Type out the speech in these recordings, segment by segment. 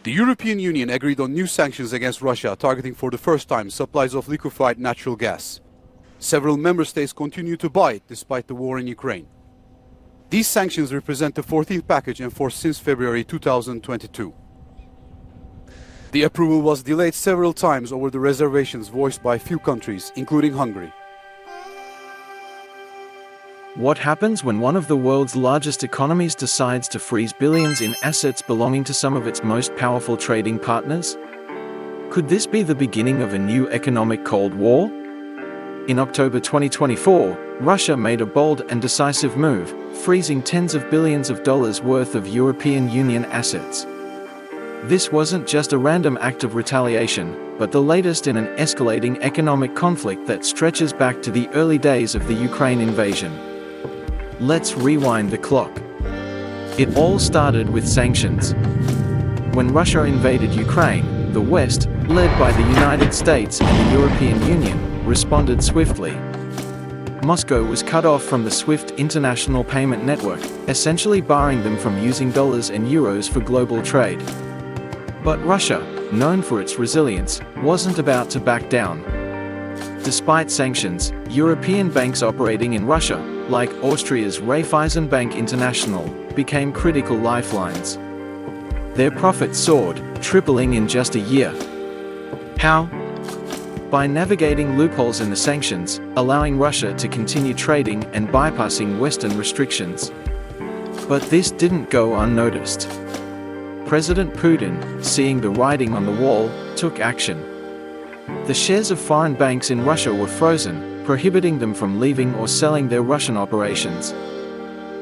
The European Union agreed on new sanctions against Russia, targeting for the first time supplies of liquefied natural gas. Several member states continue to buy it despite the war in Ukraine. These sanctions represent the 14th package in force since February 2022. The approval was delayed several times over the reservations voiced by few countries, including Hungary. What happens when one of the world's largest economies decides to freeze billions in assets belonging to some of its most powerful trading partners? Could this be the beginning of a new economic Cold War? In October 2024, Russia made a bold and decisive move, freezing tens of billions of dollars worth of European Union assets. This wasn't just a random act of retaliation, but the latest in an escalating economic conflict that stretches back to the early days of the Ukraine invasion. Let's rewind the clock. It all started with sanctions. When Russia invaded Ukraine, the West, led by the United States and the European Union, responded swiftly. Moscow was cut off from the SWIFT international payment network, essentially barring them from using dollars and euros for global trade. But Russia, known for its resilience, wasn't about to back down. Despite sanctions, European banks operating in Russia, like Austria's Raiffeisenbank International, became critical lifelines. Their profits soared, tripling in just a year. How? By navigating loopholes in the sanctions, allowing Russia to continue trading and bypassing Western restrictions. But this didn't go unnoticed. President Putin, seeing the writing on the wall, took action. The shares of foreign banks in Russia were frozen, prohibiting them from leaving or selling their Russian operations.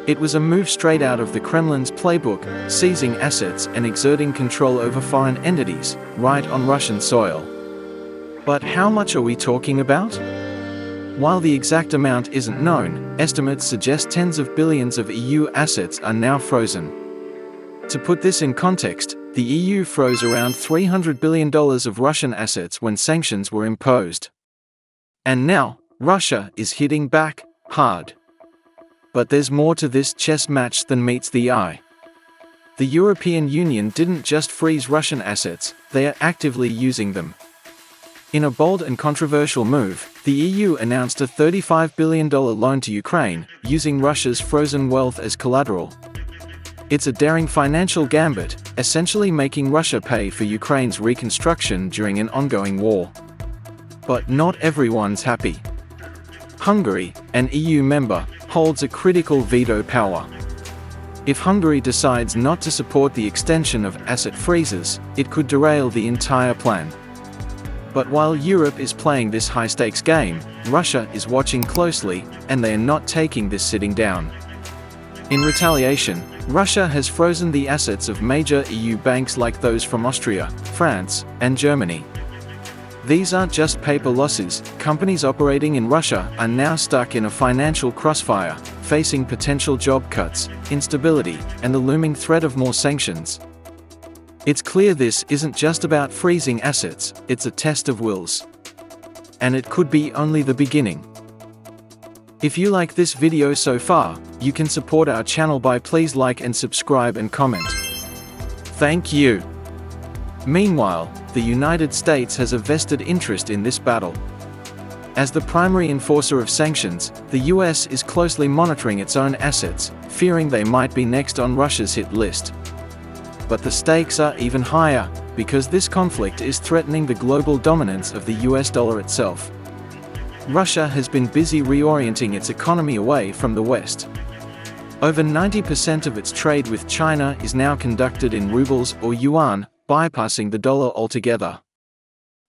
It was a move straight out of the Kremlin's playbook, seizing assets and exerting control over foreign entities, right on Russian soil. But how much are we talking about? While the exact amount isn't known, estimates suggest tens of billions of EU assets are now frozen. To put this in context, the EU froze around $300 billion of Russian assets when sanctions were imposed. And now, Russia is hitting back, hard. But there's more to this chess match than meets the eye. The European Union didn't just freeze Russian assets, they are actively using them. In a bold and controversial move, the EU announced a $35 billion loan to Ukraine, using Russia's frozen wealth as collateral. It's a daring financial gambit, essentially making Russia pay for Ukraine's reconstruction during an ongoing war. But not everyone's happy. Hungary, an EU member, holds a critical veto power. If Hungary decides not to support the extension of asset freezes, it could derail the entire plan. But while Europe is playing this high-stakes game, Russia is watching closely, and they are not taking this sitting down. In retaliation, Russia has frozen the assets of major EU banks like those from Austria, France, and Germany. These aren't just paper losses. Companies operating in Russia are now stuck in a financial crossfire, facing potential job cuts, instability, and the looming threat of more sanctions. It's clear this isn't just about freezing assets, it's a test of wills. And it could be only the beginning. If you like this video so far, you can support our channel by please like and subscribe and comment. Thank you. Meanwhile, the United States has a vested interest in this battle. As the primary enforcer of sanctions, the US is closely monitoring its own assets, fearing they might be next on Russia's hit list. But the stakes are even higher, because this conflict is threatening the global dominance of the US dollar itself. Russia has been busy reorienting its economy away from the West. Over 90% of its trade with China is now conducted in rubles or yuan, bypassing the dollar altogether.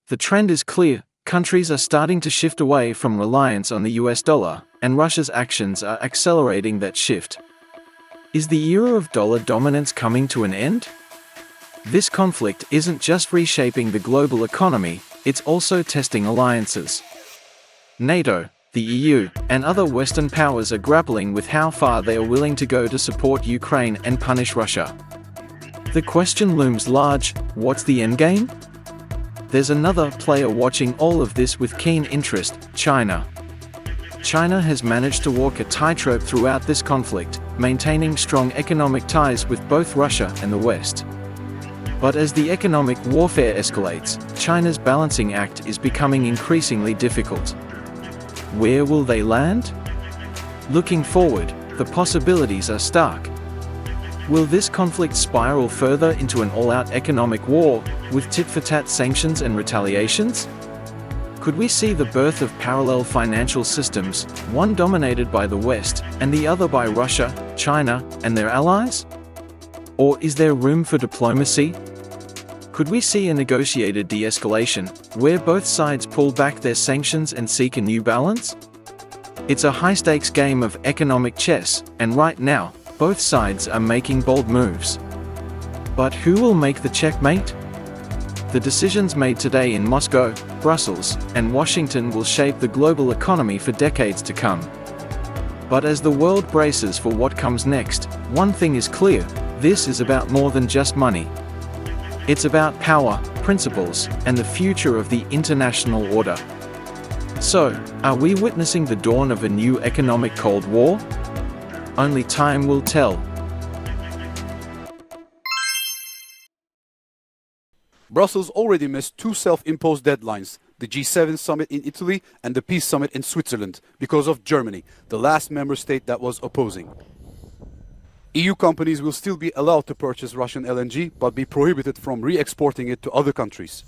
The trend is clear: countries are starting to shift away from reliance on the US dollar, and Russia's actions are accelerating that shift. Is the era of dollar dominance coming to an end? This conflict isn't just reshaping the global economy, it's also testing alliances. NATO, the EU, and other Western powers are grappling with how far they are willing to go to support Ukraine and punish Russia. The question looms large: what's the endgame? There's another player watching all of this with keen interest: China. China has managed to walk a tightrope throughout this conflict, maintaining strong economic ties with both Russia and the West. But as the economic warfare escalates, China's balancing act is becoming increasingly difficult. Where will they land? Looking forward, the possibilities are stark. Will this conflict spiral further into an all-out economic war, with tit-for-tat sanctions and retaliations? Could we see the birth of parallel financial systems, one dominated by the West, and the other by Russia, China, and their allies? Or is there room for diplomacy? Could we see a negotiated de-escalation, where both sides pull back their sanctions and seek a new balance? It's a high-stakes game of economic chess, and right now, both sides are making bold moves. But who will make the checkmate? The decisions made today in Moscow, Brussels, and Washington will shape the global economy for decades to come. But as the world braces for what comes next, one thing is clear: this is about more than just money. It's about power, principles, and the future of the international order. So, are we witnessing the dawn of a new economic Cold War? Only time will tell. Brussels already missed two self-imposed deadlines, the G7 summit in Italy and the Peace Summit in Switzerland, because of Germany, the last member state that was opposing. EU companies will still be allowed to purchase Russian LNG, but be prohibited from re-exporting it to other countries.